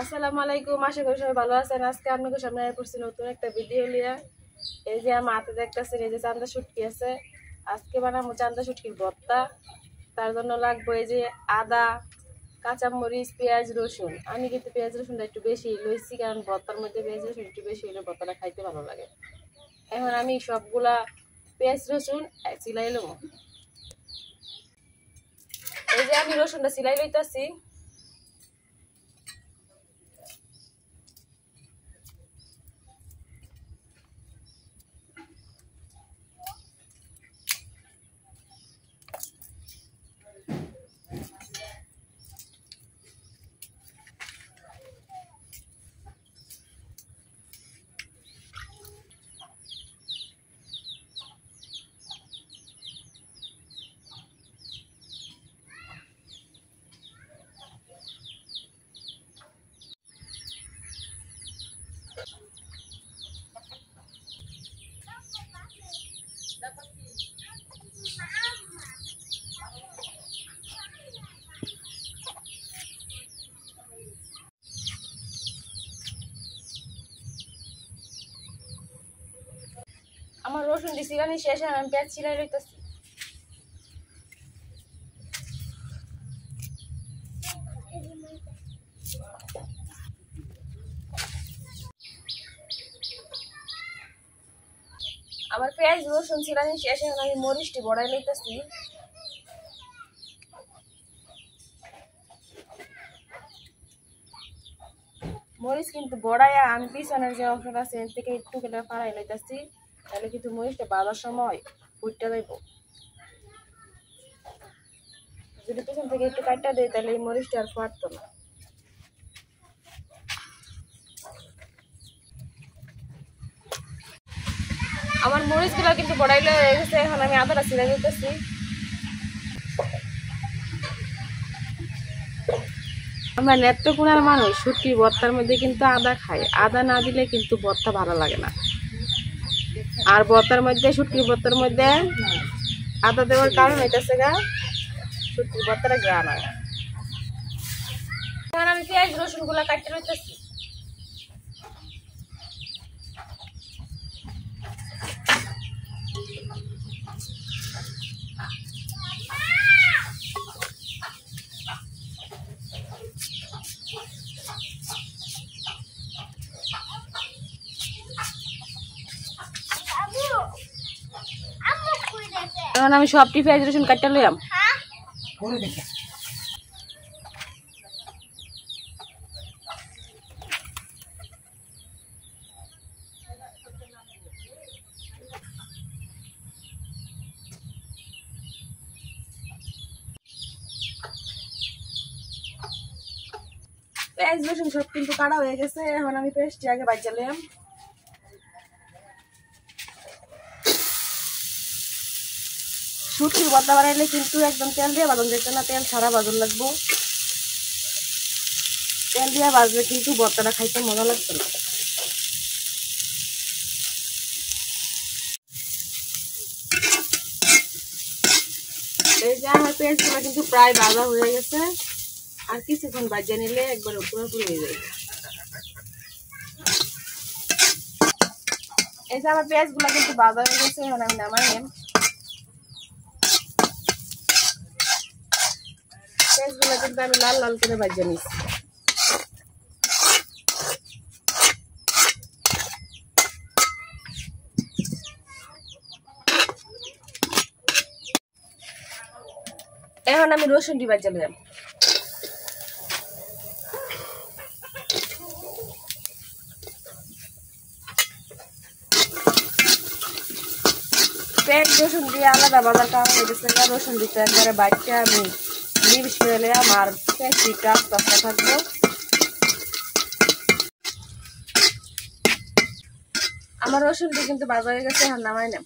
আসসালামু আলাইকুম, আশা করি সবাই ভালো আছেন। আজকে আপনাদের সামনে পড়ছি নতুন একটা ভিডিও নিয়ে। এই যে আমার হাতে দেখতেছেন, এই যে চান্দা শুটকি আছে। আজকে বানাবো চান্দা শুটকির ভর্তা। তার জন্য লাগবে এই যে আদা, কাঁচামরিচ, পেঁয়াজ, রসুন। আমি কিন্তু পেঁয়াজ রসুনটা একটু বেশি লইছি, কারণ ভর্তার মধ্যে পেঁয়াজ রসুন একটু বেশি হলে ভর্তাটা খাইতে ভালো লাগে। এখন আমি সবগুলা পেঁয়াজ রসুন সিলাই লব। এই যে আমি রসুনটা সিলাই লইতেছি। আমার রসুন দিছি গানি শেষ, আমি পেঁয়াজ সিলাই লইতেছি। আমার পেঁয়াজ রসুন সিলানি শেষ, এখন আমি মরিচটি বড়াই লইতেছি। মরিচ কিন্তু বড়াইয়া আমি পিছনের যে অংশটা আছে এর থেকে একটু কেটে ফাড়াই লইতেছি, তাহলে কিন্তু মরিচটা বাঁধার সময় ফুটতে যাইব। যদি পিছন থেকে একটু কাটটা দেয় তাহলে এই মরিচটা আর ফাটতো না। আমার মরিচগুলো কিন্তু বড়াইলে হয়ে গেছে, এখন আমি আদাটা ছিঁড়ে দিতেছি। আমরা নেত্রকোনার মানুষ শুটকির ভর্তার মধ্যে কিন্তু আদা খাই। আদা না দিলে কিন্তু ভর্তা ভালো লাগে না। আর ভর্তার মধ্যে, শুটকির ভর্তার মধ্যে আদা দেওয়ার কারণ হইতেছে গা শুটকির ভর্তাটা গ্রান হয়। এখন আমি পেঁয়াজ রসুন গুলা কাটতে রইতেছি। এখন আমি সবটি পেঁয়াজ রসুন কাটতে লইলাম। পেঁয়াজ রসুন সব কিন্তু কাটা হয়ে গেছে, এখন আমি পেস্টটি আগে বাজালাম। শুটকির ভর্তা বানাইলে কিন্তু একদম তেল দিয়ে বাজন যেত না, তেল ছাড়া বাজন লাগবো। তেল দিয়ে বাজলে কিন্তু ভর্তাটা খাইতে মজা লাগতো না। এই যে আমার পেঁয়াজগুলো কিন্তু প্রায় ভাজা হয়ে গেছে, আর কিছুক্ষণ ভাজা নিলে একবার পুরোপুরি হয়ে যাবে। এই যে আমার পেঁয়াজগুলো কিন্তু ভাজা হয়ে গেছে, এখন আমি নামাই নিলাম। পেঁয়াজগুলো কিন্তু আমি লাল লাল করে ভাজা নিচ্ছি। এখন আমি রসুনটি ভাজা নিলাম। পেঁয়াজ রসুন দিয়ে আলাদা বাজার কারণ হয়েছে, রসুন দিতে একবারে বাড়িতে আমি নিবিশ করে নিলাম, আর পেঁয়াজটা আস্তে আস্তে থাকবো। আমার রসুনটি কিন্তু ভাজা হয়ে গেছে, এখন নামাই নেব।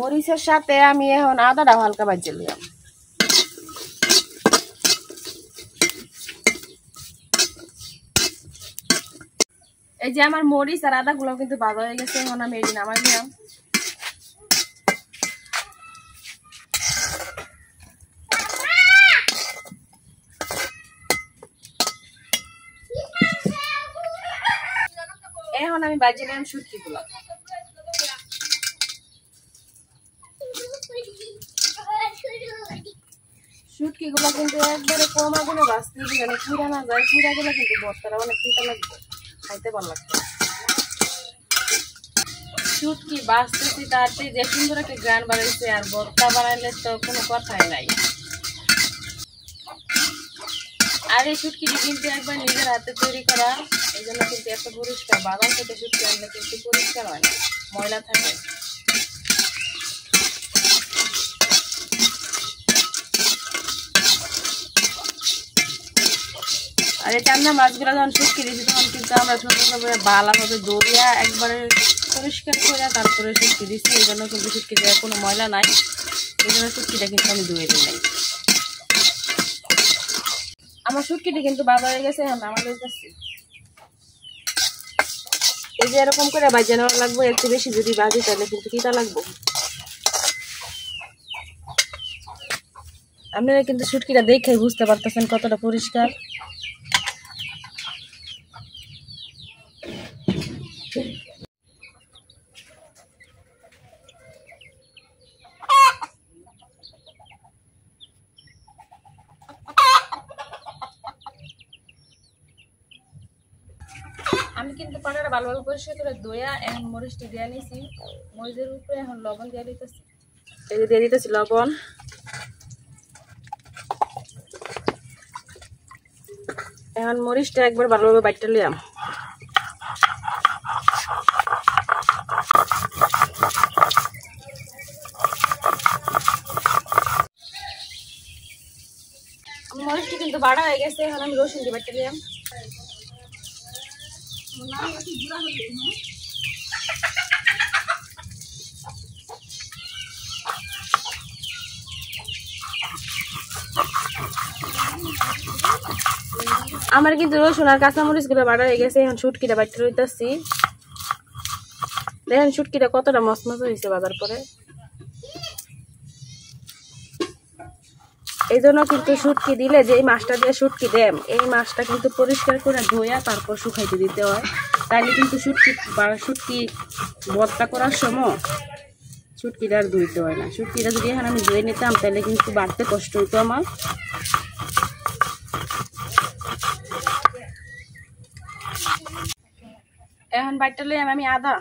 মরিচের সাথে আমি এখন আদাটা হালকা ভাজে নিলাম। এই যে আমার মরিচ আর আদা গুলো কিন্তু ভাজা হয়ে গেছে, এখন আমি এটি নামাই দিলাম। এখন আমি বাজিয়ে নিলাম শুটকি গুলো। শুটকি গুলো কিন্তু একবারে কম আগুনে ভাজতে দিলে পুরা না যায়, পুরা গেলে কিন্তু ভর্তাটা অনেক তিতা লাগবে, খাইতে ভালো লাগবে। শুটকি ভাজতেছি তাতে যে সুন্দর একটা গান বানাইছে, আর ভর্তা বানাইলে তো কোনো কথাই নাই। আর এই শুটকিটি কিন্তু একবার নিজের হাতে তৈরি করা, এই জন্য কিন্তু এত পরিষ্কার। বাগান থেকে শুটকি আনলে কিন্তু পরিষ্কার হয় না, ময়লা থাকে। আর এই চান্দা মাছগুলো যখন শুটকি দিয়েছি তখন কিন্তু আমরা ছোটভাবে ভালোভাবে দড়িয়া একবারে পরিষ্কার করে তারপরে শুটকি দিচ্ছি, এই জন্য কিন্তু শুটকিতে কোনো ময়লা নাই, এই জন্য শুটকিটা কিন্তু আমি ধুয়ে দিই নাই। আমার শুটকিটি কিন্তু বাঁধা হয়ে গেছে, এখন আমার কাছে এই যে এরকম করে বাজে নেওয়া লাগবে। একটু বেশি যদি বাজি তাহলে কিন্তু তিতা লাগবে। আপনারা কিন্তু শুটকিটা দেখে বুঝতে পারতেছেন কতটা পরিষ্কার। আমি কিন্তু পাটাটা ভালোভাবে পরিষ্কার করে ধুয়া এখন মরিচটি দিয়ে নিয়েছি। মরিচের উপরে এখন লবণ দিয়ে দিতেছি, এই যে দিয়ে দিতেছি লবণ। এখন মরিচটা একবার ভালোভাবে বাইটটা লিয়াম। মরিচটি কিন্তু বাড়া হয়ে গেছে, এখন আমি রসুন দিয়ে বাইটটা লিয়াম। আমার কিন্তু রসুন আর কাঁচামরিচ গুলো বাড়া হয়ে গেছে, এখন শুটকিটা বাইটে লইতেছি। দেখেন শুটকিটা কতটা মচমচ হয়েছে বাজার পরে। এই জন্য কিন্তু শুটকি দিলে, যে মাছটা দিয়ে শুটকি দেন, এই মাছটা কিন্তু পরিষ্কার করে ধুইয়া তারপর শুকাইতে দিতে হয়। তাইলে কিন্তু শুটকি ভর্তা করার সময় শুটকিটা আর ধুইতে হয় না। শুটকিটা যদি এখন আমি ধুয়ে নিতাম তাহলে কিন্তু বাড়তে কষ্ট হইতো আমার। এখন বাইটটা লইলাম আমি আদা।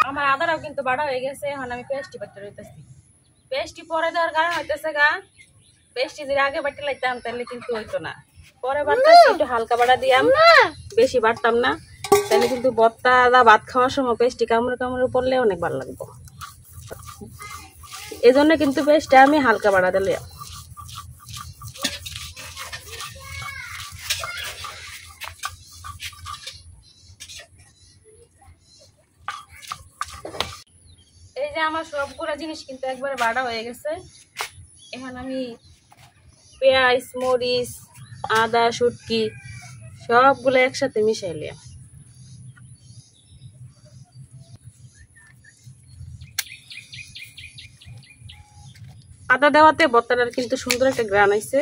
আমার আদাটাও কিন্তু বাড়া হয়ে গেছে, এখন আমি পেস্টটি বাটতে রইতেছি। পেস্টটি পরে দেওয়ার কারণ হইতেছে গা, পেস্টটি যদি আগে বাটতে লাগতাম তাহলে কিন্তু হইতো না। পরে বাটতেছি, একটু হালকা বাড়া দিয়াম, বেশি বাটতাম না, তাহলে কিন্তু ভর্তা আদা ভাত খাওয়ার সময় পেস্টটি কামড়ে কামড়ে পড়লে অনেক ভালো লাগবে। এই জন্য কিন্তু পেস্টটা আমি হালকা বাড়া দিলে। এই যে আমার সবগুলো জিনিস কিন্তু একবারে বাড়া হয়ে গেছে। এখন আমি পেঁয়াজ, মরিচ, আদা, শুটকি সবগুলো একসাথে মিশাইলাম। আদা দেওয়াতে ভর্তাটার কিন্তু সুন্দর একটা গ্রান আইছে।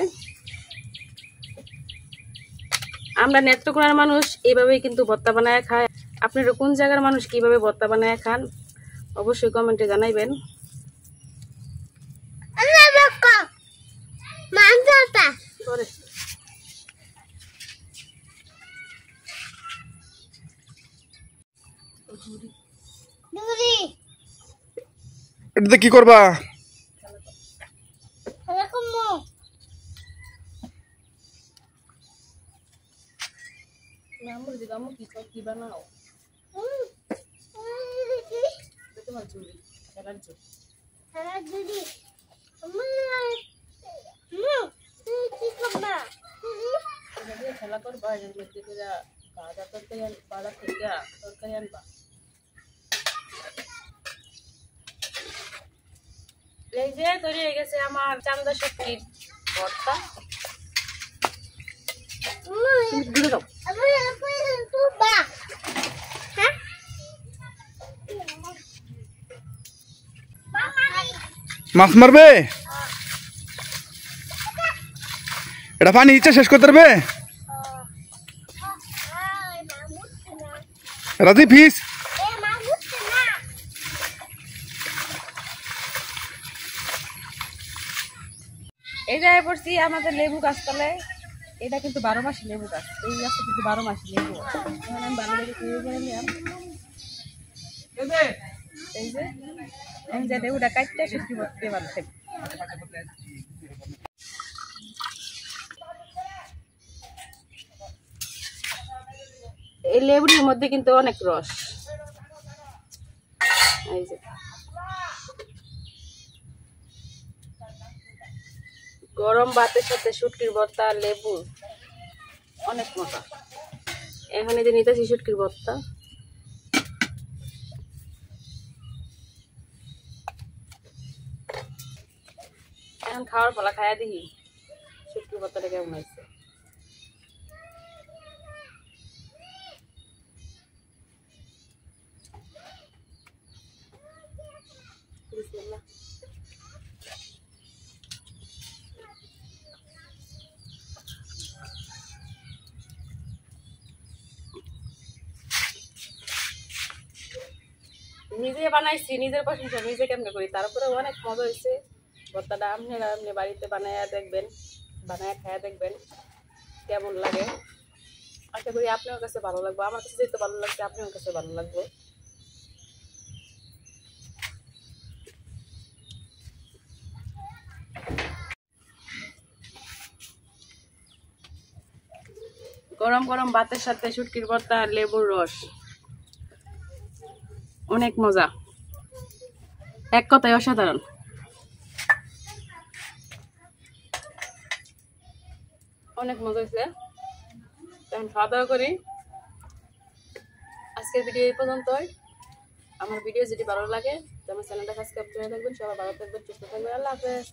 আমরা নেত্রকোনার মানুষ এইভাবেই কিন্তু ভর্তা বানায় খায়। আপনারা কোন জায়গার মানুষ কিভাবে ভর্তা বানায় খান অবশ্যই কমেন্টে জানাইবেন। এটাতে কি করবা? কি বানাও তোমার চুরি খেলার জন্য মশলা করবা এর মধ্যে করে বাজার তরকারি বাজার থেকে তরকারি আনবা। এই যে তৈরি হয়ে গেছে আমার চান্দা শুটকির ভর্তা। ঘুরে দাও। মাছ মারবে? এটা পানি ইচ্ছা শেষ করতে পারবে? রাজি ফিস এই জায়গায় পড়ছি আমাদের লেবু গাছতলায়। এটা কিন্তু 12 মাসি লেবু গাছ। এই গাছটা কিন্তু 12 মাসি লেবু। এখন আমি ভালো লেগে তৈরি করে নিলাম। এই যে আমি যে লেবুটা কাটতে শুটকি করতে পারছি। এই লেবুর মধ্যে কিন্তু অনেক রস। এই যে গরম ভাতের সাথে শুটকির ভর্তা লেবু অনেক মজা। এখন এই যে নিতেছি শুটকির ভর্তা। এখন খাওয়ার ফলা খাইয়া দিই শুটকির ভর্তাটা কেমন হয়েছে। বিসমিল্লাহ। নিজে বানাইছি, নিজের প্রশংসা নিজে কেমনে করি, তারপরে অনেক মজা হয়েছে ভর্তাটা। আপনারা আপনি বাড়িতে বানায়া দেখবেন, বানায়া খায়া দেখবেন কেমন লাগে। আশা করি আপনার কাছে ভালো লাগবে। আমার কাছে যেহেতু ভালো লাগছে আপনার কাছে ভালো লাগবে। গরম গরম ভাতের সাথে শুটকির ভর্তা আর লেবুর রস অনেক মজা, এক কথায় অসাধারণ। অনেক মজা হয়েছে। এখন খাওয়া দাওয়া করি। আজকের ভিডিও এই পর্যন্তই। আমার ভিডিও যদি ভালো লাগে তো আমার চ্যানেলটা সাবস্ক্রাইব করে রাখবেন। সবাই ভালো থাকবেন, সুস্থ থাকবেন। আল্লাহ হাফেজ।